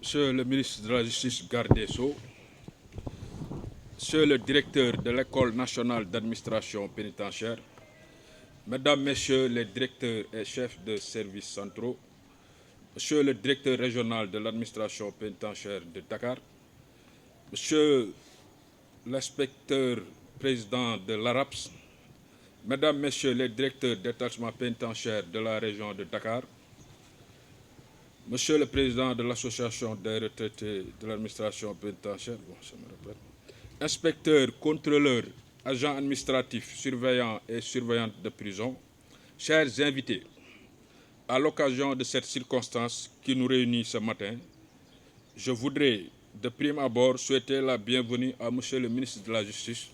Monsieur le ministre de la Justice, garde des Sceaux, Monsieur le directeur de l'École nationale d'administration pénitentiaire, Mesdames, Messieurs les directeurs et chefs de services centraux, Monsieur le directeur régional de l'administration pénitentiaire de Dakar, Monsieur l'inspecteur président de l'ARAPS, Mesdames, Messieurs les directeurs d'établissement pénitentiaire de la région de Dakar, Monsieur le président de l'association des retraités de l'administration pénitentiaire, inspecteurs, contrôleurs, agents administratifs, surveillants et surveillantes de prison, chers invités, à l'occasion de cette circonstance qui nous réunit ce matin, je voudrais de prime abord souhaiter la bienvenue à Monsieur le ministre de la Justice,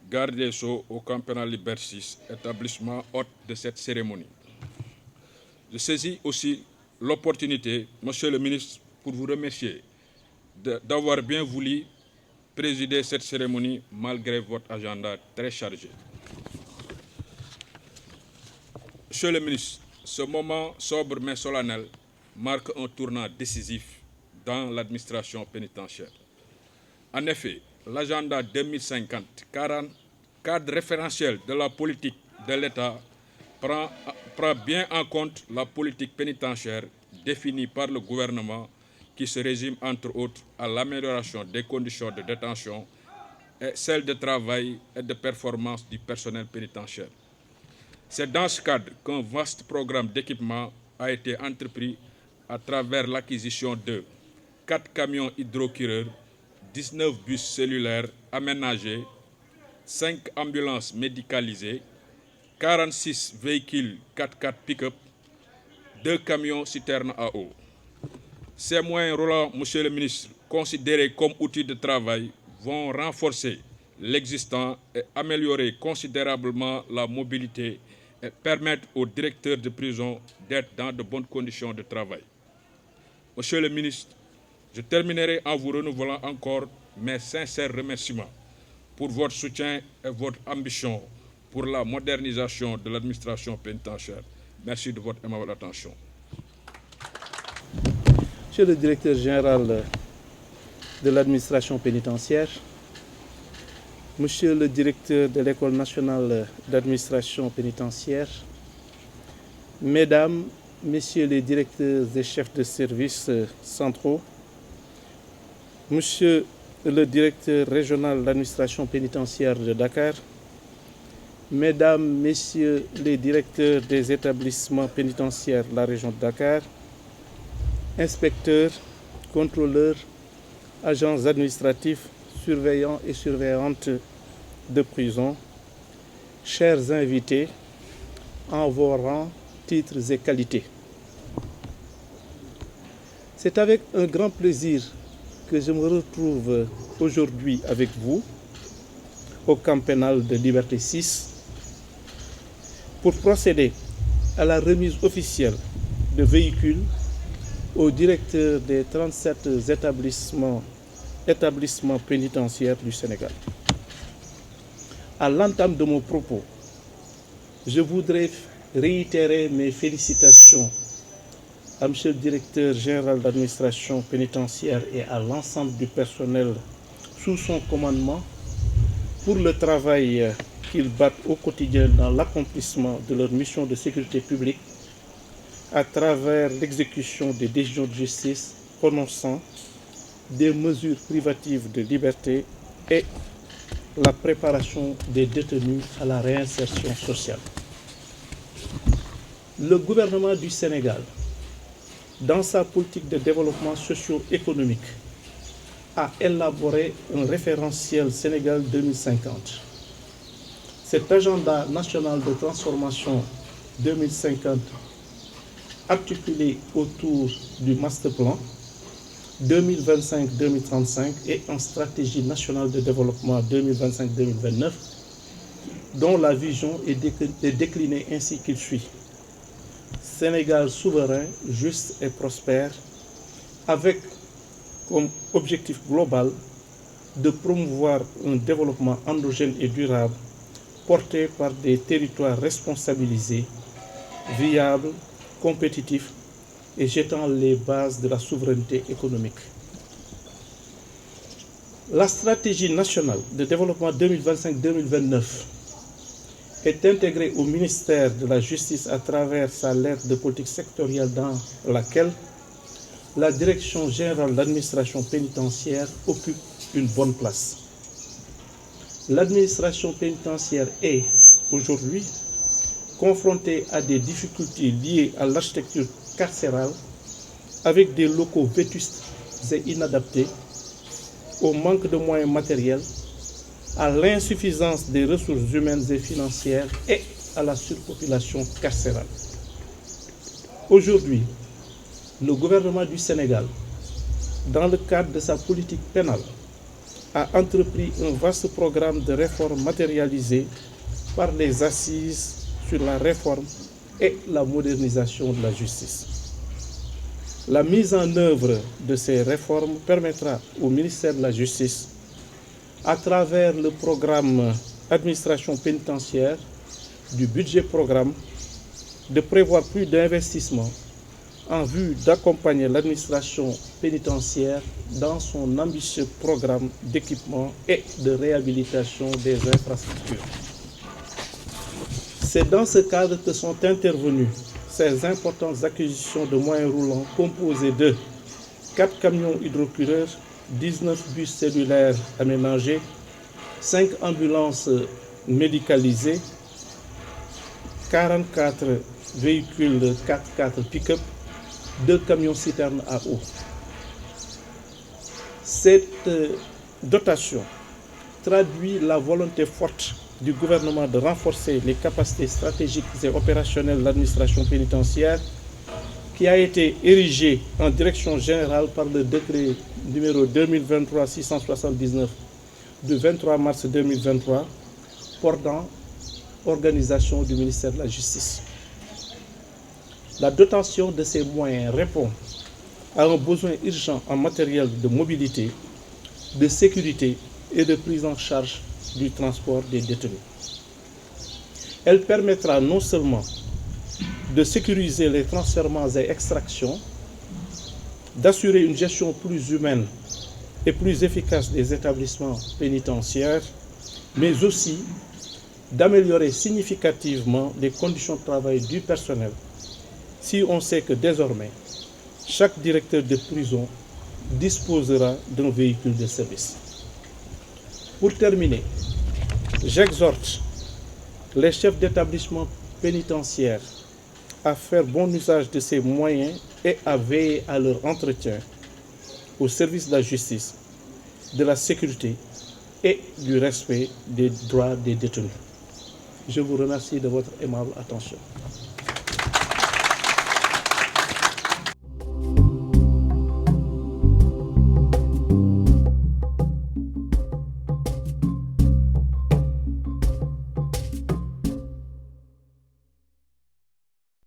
garde des Sceaux au camp pénal Liberté 6, établissement hôte de cette cérémonie. Je saisis aussi l'opportunité, Monsieur le ministre, pour vous remercier d'avoir bien voulu présider cette cérémonie malgré votre agenda très chargé. Monsieur le ministre, ce moment sobre mais solennel marque un tournant décisif dans l'administration pénitentiaire. En effet, l'agenda 2050, cadre référentiel de la politique de l'État, prend bien en compte la politique pénitentiaire définie par le gouvernement qui se résume entre autres à l'amélioration des conditions de détention et celles de travail et de performance du personnel pénitentiaire. C'est dans ce cadre qu'un vaste programme d'équipement a été entrepris à travers l'acquisition de 4 camions hydrocureurs, 19 bus cellulaires aménagés, 5 ambulances médicalisées, 46 véhicules 4x4 pick-up, 2 camions citernes à eau. Ces moyens roulants, Monsieur le ministre, considérés comme outils de travail, vont renforcer l'existant et améliorer considérablement la mobilité et permettre aux directeurs de prison d'être dans de bonnes conditions de travail. Monsieur le ministre, je terminerai en vous renouvelant encore mes sincères remerciements pour votre soutien et votre ambition pour la modernisation de l'administration pénitentiaire. Merci de votre aimable attention. Monsieur le directeur général de l'administration pénitentiaire, Monsieur le directeur de l'École nationale d'administration pénitentiaire, Mesdames, Messieurs les directeurs et chefs de services centraux, Monsieur le directeur régional de l'administration pénitentiaire de Dakar, Mesdames, Messieurs les directeurs des établissements pénitentiaires de la région de Dakar, inspecteurs, contrôleurs, agents administratifs, surveillants et surveillantes de prison, chers invités, en vos rangs, titres et qualités. C'est avec un grand plaisir que je me retrouve aujourd'hui avec vous au camp pénal de Liberté 6 pour procéder à la remise officielle de véhicules au directeur des 37 établissements pénitentiaires du Sénégal. À l'entame de mon propos, je voudrais réitérer mes félicitations à M. le directeur général d'administration pénitentiaire et à l'ensemble du personnel sous son commandement pour le travail qu'ils battent au quotidien dans l'accomplissement de leur mission de sécurité publique à travers l'exécution des décisions de justice prononçant des mesures privatives de liberté et la préparation des détenus à la réinsertion sociale. Le gouvernement du Sénégal, dans sa politique de développement socio-économique, a élaboré un référentiel Sénégal 2050. Cet agenda national de transformation 2050, articulé autour du master plan 2025-2035 et en stratégie nationale de développement 2025-2029, dont la vision est déclinée ainsi qu'il suit. Sénégal souverain, juste et prospère, avec comme objectif global de promouvoir un développement endogène et durable porté par des territoires responsabilisés, viables, compétitifs, et jetant les bases de la souveraineté économique. La stratégie nationale de développement 2025-2029 est intégrée au ministère de la Justice à travers sa lettre de politique sectorielle dans laquelle la Direction générale de l'administration pénitentiaire occupe une bonne place. L'administration pénitentiaire est aujourd'hui confrontée à des difficultés liées à l'architecture carcérale avec des locaux vétustes et inadaptés, au manque de moyens matériels, à l'insuffisance des ressources humaines et financières et à la surpopulation carcérale. Aujourd'hui, le gouvernement du Sénégal, dans le cadre de sa politique pénale, a entrepris un vaste programme de réforme matérialisé par les assises sur la réforme et la modernisation de la justice. La mise en œuvre de ces réformes permettra au ministère de la Justice, à travers le programme administration pénitentiaire du budget programme, de prévoir plus d'investissements en vue d'accompagner l'administration pénitentiaire dans son ambitieux programme d'équipement et de réhabilitation des infrastructures. C'est dans ce cadre que sont intervenues ces importantes acquisitions de moyens roulants composés de 4 camions hydrocureurs, 19 bus cellulaires aménagés, 5 ambulances médicalisées, 44 véhicules 4x4 pick-up, 2 camions citernes à eau. Cette dotation traduit la volonté forte du gouvernement de renforcer les capacités stratégiques et opérationnelles de l'administration pénitentiaire, qui a été érigée en direction générale par le décret numéro 2023-679 du 23 mars 2023 portant organisation du ministère de la Justice. La dotation de ces moyens répond à un besoin urgent en matériel de mobilité, de sécurité et de prise en charge du transport des détenus. Elle permettra non seulement de sécuriser les transferts et extractions, d'assurer une gestion plus humaine et plus efficace des établissements pénitentiaires, mais aussi d'améliorer significativement les conditions de travail du personnel, si on sait que désormais, chaque directeur de prison disposera d'un véhicule de service. Pour terminer, j'exhorte les chefs d'établissement pénitentiaire à faire bon usage de ces moyens et à veiller à leur entretien au service de la justice, de la sécurité et du respect des droits des détenus. Je vous remercie de votre aimable attention.